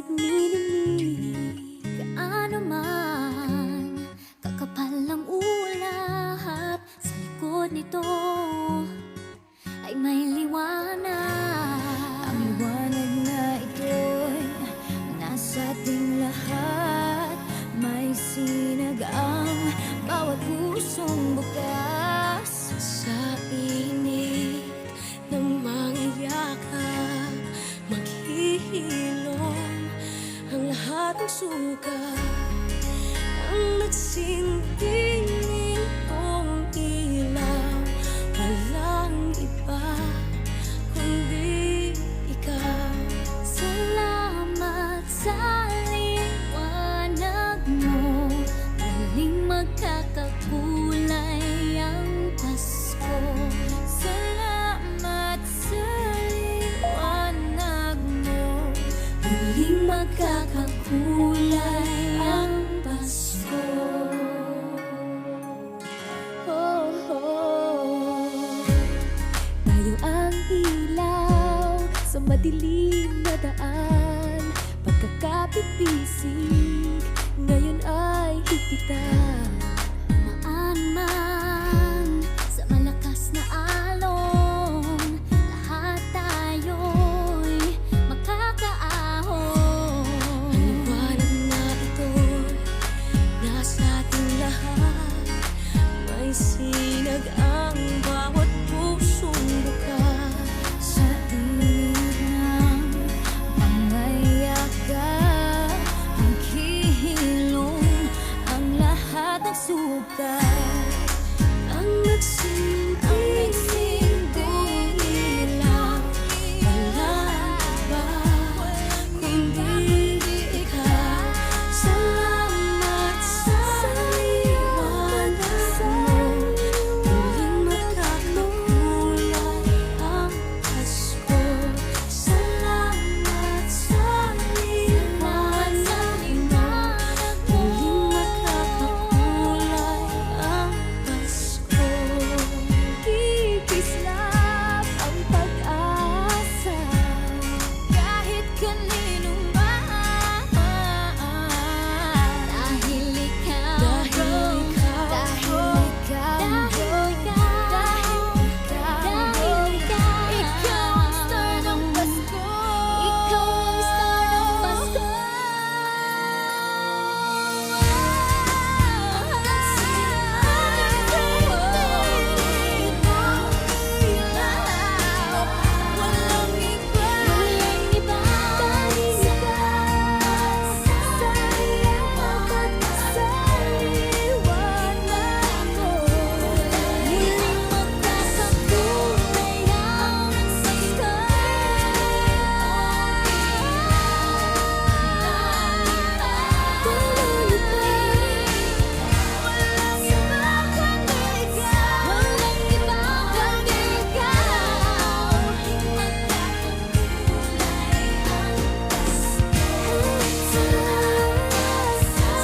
nagniningning. Gaano man kakapal ang ulap, sa likod nito ay may liwanag. Ang liwanag na ito'y nasa ating lahat. May sinag ang bawat pusong bukas. Sa init ng mangyayakap, maghihilom ang lahat ng sugat. Ang nagsinting nitong ilaw, walang iba kundi ikaw. Salamat sa liwanag mo, muling magkakakulay ang Pasko. Salamat sa liwanag mo, muling magkakakulay ang Pasko. Oh, oh. Tayo ang ilaw sa madilim na daan. Pagkakapipisig, ngayon ay higpitan. Maan man sa malakas na alon, lahat tayo'y makakaahon. Ang liwanag na ito'y nasa ating lahat. May sinag ang bawat pusong bukas. Sa init ng pangayakap, maghihilom ang lahat ng sugat. Ang nagsinting ilaw, walang iba kundi ikaw. Salamat sa liwanag mo, muling magkakakulay ang Pasko. Salamat sa liwanag mo, muling magkakakulay ang Pasko. Kikislap ang pag-asa kahit kanino man. Dahil ikaw, Dahil ikaw, dahil ikaw, ikaw ang star ng Pasko. Ikaw ang star ng Pasko. Walang iba, dahil ikaw sa liwanag mo, muling magkakakulay ang Pasko. Walang iba kundi ikaw, walang iba kundi ikaw, muling magkakakulay ang Pasko.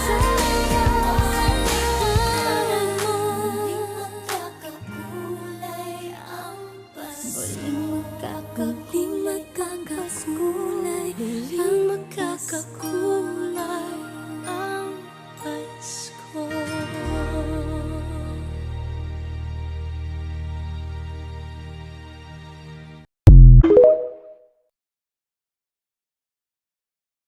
Sa liwanag mo, muling magkakakulay ang Pasko. Muling magkakakulay